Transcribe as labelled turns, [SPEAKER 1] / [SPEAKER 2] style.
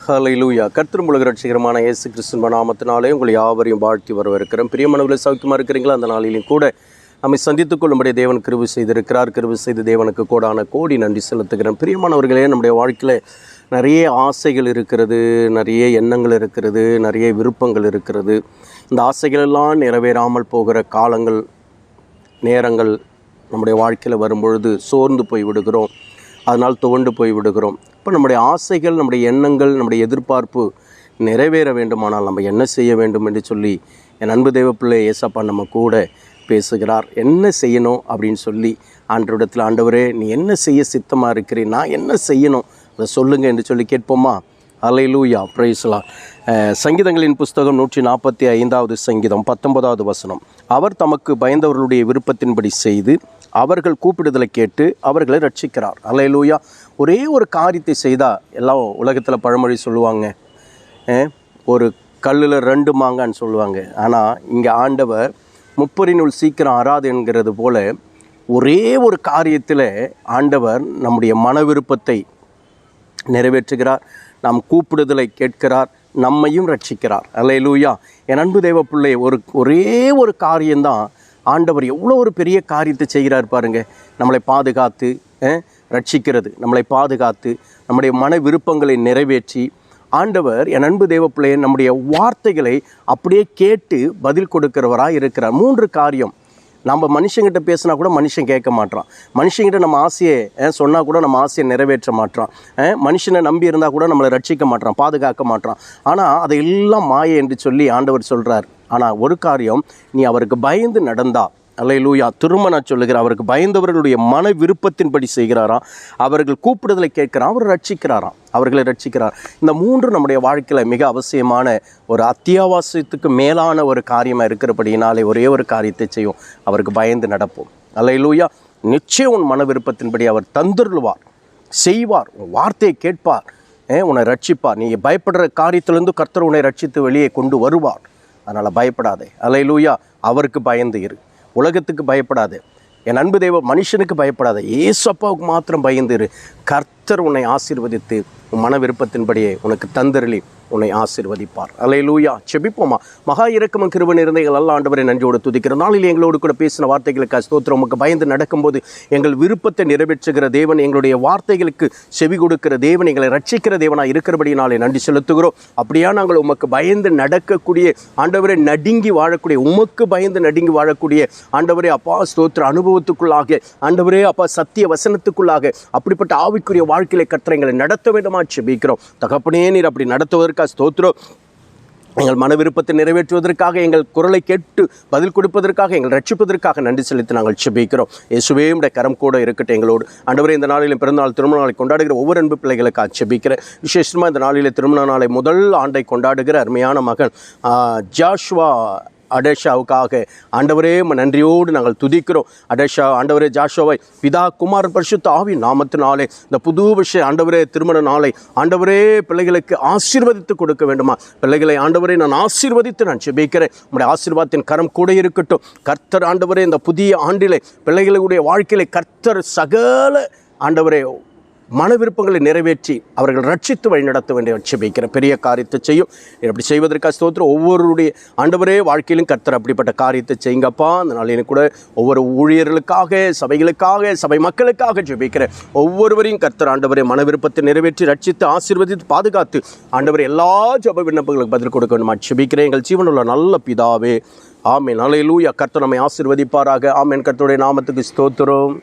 [SPEAKER 1] ஹல்லேலூயா. கர்த்தர் உலக ரட்சகரமான இயேசு கிறிஸ்துவின் நாமத்தினாலே உங்களை யாவரையும் வாழ்த்தி வரவேற்கிறோம். பிரியமானவர்களே, சௌக்கியமாக இருக்கிறீங்களா? அந்த நாளிலும் கூட நம்மை சந்தித்துக் கொள்ளும்படி தேவன் கிருபை செய்திருக்கிறார். கிருபை செய்து தேவனுக்கு கோடான கோடி நன்றி செலுத்துகிறேன். பிரியமானவர்களே, நம்முடைய வாழ்க்கையில் நிறைய ஆசைகள் இருக்கிறது, நிறைய எண்ணங்கள் இருக்கிறது, நிறைய விருப்பங்கள் இருக்கிறது. இந்த ஆசைகளெல்லாம் நிறைவேறாமல் போகிற காலங்கள், நேரங்கள் நம்முடைய வாழ்க்கையில் வரும்பொழுது சோர்ந்து போய் விடுகிறோம். அதனால் துவண்டு போய் விடுகிறோம். இப்போ நம்முடைய ஆசைகள், நம்முடைய எண்ணங்கள், நம்முடைய எதிர்பார்ப்பு நிறைவேற வேண்டுமானால் நம்ம என்ன செய்ய வேண்டும் என்று சொல்லி என் அன்பு தேவ பிள்ளை ஏசப்பா நம்ம கூட பேசுகிறார். என்ன செய்யணும் அப்படின்னு சொல்லி ஆண்டவரிடத்தில், ஆண்டவரே நீ என்ன செய்ய சித்தமாக இருக்கிறீர், நான் என்ன செய்யணும் அதை சொல்லுங்கள் என்று சொல்லி கேட்போமா? ஹல்லேலூயா, பிரைஸ் தி லார்ட். சங்கீதங்களின் புஸ்தகம் 145வது சங்கீதம் 19வது வசனம். அவர் தமக்கு பயந்தவர்களுடைய விருப்பத்தின்படி செய்து அவர்கள் கூப்பிடுதலை கேட்டு அவர்களை ரட்சிக்கிறார். ஹல்லேலூயா. ஒரே ஒரு காரியத்தை செய்தால், எல்லாம் உலகத்தில் பழமொழி சொல்லுவாங்க, ஒரு கல்லில் 2 மாங்கான்னு சொல்லுவாங்க. ஆனால் இங்கே ஆண்டவர் முப்பரினுள் சீக்கிரம் அறாது என்கிறது போல ஒரே ஒரு காரியத்தில் ஆண்டவர் நம்முடைய மன விருப்பத்தை நிறைவேற்றுகிறார். நாம் கூப்பிடுதலை கேட்கிறார், நம்மையும் ரட்சிக்கிறார். ஹல்லேலூயா. என் அன்பு தேவ பிள்ளை, ஒரே ஒரு காரியம்தான் ஆண்டவர் எவ்வளோ ஒரு பெரிய காரியத்தை செய்கிறார் பாருங்க. நம்மளை பாதுகாத்து ரட்சிக்கிறது, நம்மளை பாதுகாத்து நம்முடைய மன விருப்பங்களை நிறைவேற்றி ஆண்டவர் என் அன்பு தேவ பிள்ளையை நம்முடைய வார்த்தைகளை அப்படியே கேட்டு பதில் கொடுக்கிறவராக இருக்கிறார். 3 காரியம். நம்ம மனுஷங்கிட்ட பேசினா கூட மனுஷன் கேட்க மாட்டான். மனுஷங்கிட்ட நம்ம ஆசையை சொன்னால் கூட நம்ம ஆசையை நிறைவேற்ற மாட்டான். மனுஷனை நம்பி இருந்தால் கூட நம்மளை ரட்சிக்க மாட்டான், பாதுகாக்க மாட்டான். ஆனால் அதையெல்லாம் மாயை என்று சொல்லி ஆண்டவர் சொல்கிறார். ஆனால் ஒரு காரியம், நீ அவருக்கு பயந்து நடந்தா, அல்லேலூயா, திருமணம் சொல்லுகிறார், அவருக்கு பயந்தவர்களுடைய மன விருப்பத்தின்படி செய்கிறாராம், அவர்கள் கூப்பிடுதலை கேட்கிறான், அவர் ரட்சிக்கிறாராம், அவர்களை ரட்சிக்கிறார். இந்த 3 நம்முடைய வாழ்க்கையில் மிக அவசியமான ஒரு அத்தியாவசியத்துக்கு மேலான ஒரு காரியமாக இருக்கிறபடினாலே ஒரே ஒரு காரியத்தை செய்யும், அவருக்கு பயந்து நடப்போம். அல்லேலூயா. நிச்சயம் உன் மன விருப்பத்தின்படி அவர் தந்துருவார், செய்வார், உன் வார்த்தையை கேட்பார், உன்னை ரட்சிப்பார். நீ பயப்படுற காரியத்திலிருந்து கர்த்தர் உன்னை ரட்சித்து வெளியே கொண்டு வருவார். அதனால் பயப்படாதே. அல்லேலூயா. அவருக்கு பயந்து இரு, உலகத்துக்கு பயப்படாது. என் அன்பு தெய்வ மனுஷனுக்கு பயப்படாத, ஏசப்பாவுக்கு மாத்திரம் பயந்து இரு. கர்த்தர் உன்னை ஆசீர்வதித்து உன் மன விருப்பத்தின்படியே உனக்கு தந்தருளி உன்னை ஆசீர்வதிப்பார். அல்லேலூயா. செபிப்போமா? மகா இரக்கமும் கிருபை நிறைந்த எங்கள் நல்ல ஆண்டவரை நன்றியோடு துதிக்கிற நாளில் எங்களோடு கூட பேசின வார்த்தைகளுக்கு ஸ்தோத்திரம். உமக்கு பயந்து நடக்கும்போது எங்கள் விருப்பத்தை நிறைவேற்றுகிற தேவன், எங்களுடைய வார்த்தைகளுக்கு செவி கொடுக்கிற தேவன், எங்களை ரட்சிக்கிற தேவனாக இருக்கிறபடினாலே நன்றி செலுத்துகிறோம். அப்படியா நாங்கள் உமக்கு பயந்து நடக்கக்கூடிய ஆண்டவரை, நடுங்கி வாழக்கூடிய, உமக்கு பயந்து நடுங்கி வாழக்கூடிய ஆண்டவரே அப்பா ஸ்தோத்திர அனுபவத்துக்குள்ளாக, ஆண்டவரே அப்பா சத்திய வசனத்துக்குள்ளாக அப்படிப்பட்ட ஆவிக்குரிய வாழ்க்கையை கர்த்தர் எங்களை நடத்த வேண்டுமா செபிக்கிறோம். தகப்பனே, நீர் அப்படி நடத்துவதற்கு ஸ்தோத்திரம். எங்கள் மன விருப்பத்தை நிறைவேற்றுவதற்காக, எங்கள் குரலை கேட்டு பதில் கொடுப்பதற்காக, எங்கள் ரட்சிப்பதற்காக நன்றி செலுத்தி நாங்கள் செபிக்கிறோம். இயேசுவே உம்முடைய கரம் கூட இருக்கட்டும் எங்களோடு. ஆண்டவரே, இந்த நாளிலும் பிறந்தநாள், திருமண நாளை கொண்டாடுகிற ஒவ்வொரு அன்பு பிள்ளைகளுக்காக செபிக்கிறேன். விசேஷமாக இந்த நாளிலே திருமண நாளை முதல் ஆண்டை கொண்டாடுகிற அருமையான மகன் ஜாஷுவா அடேஷாவுக்காக ஆண்டவரே நன்றியோடு நாங்கள் துதிக்கிறோம். அடேஷா, ஆண்டவரே ஜாஷுவாவை பிதா குமாரன் பரிசுத்த ஆவி நாமத்தினாலே இந்த புது விஷயம் ஆண்டவரே திருமண நாளை ஆண்டவரே பிள்ளைகளுக்கு ஆசீர்வதித்து கொடுக்க வேண்டுமா? பிள்ளைகளை ஆண்டவரே நான் ஆசீர்வதித்து நான் செபிக்கிறேன். உங்களுடைய ஆசீர்வாதத்தின் கரம் கூட இருக்கட்டும். கர்த்தர் ஆண்டவரே இந்த புதிய ஆண்டிலே பிள்ளைகளுடைய வாழ்க்கையிலே கர்த்தர் சகல ஆண்டவரே மன விருப்பங்களை நிறைவேற்றி அவர்கள் ரட்சித்து வழி நடத்த வேண்டிய செபிக்கிற பெரிய காரியத்தை செய்யும். அப்படி செய்வதற்காக ஸ்தோத்திரம். ஒவ்வொருடைய ஆண்டவரே வாழ்க்கையிலும் கர்த்தர் அப்படிப்பட்ட காரியத்தை செய்யுங்கப்பா. அந்த நாளிலும் கூட ஒவ்வொரு ஊழியர்களுக்காக, சபைகளுக்காக, சபை மக்களுக்காக ஜெபிக்கிற ஒவ்வொருவரையும் கர்த்தர் ஆண்டவரே மன விருப்பத்தை நிறைவேற்றி ரட்சித்து ஆசீர்வதித்து பாதுகாத்து ஆண்டவரே எல்லா ஜெப விண்ணப்பங்களுக்கு பதில் கொடுக்க வேண்டுமா செபிக்கிறேன். எங்கள் ஜீவனுள்ள நல்ல பிதாவே, ஆமென். அல்லேலூயா. கர்த்தர் நம்மை ஆசீர்வதிப்பாராக. ஆமென். கர்த்தருடைய நாமத்துக்கு ஸ்தோத்திரம்.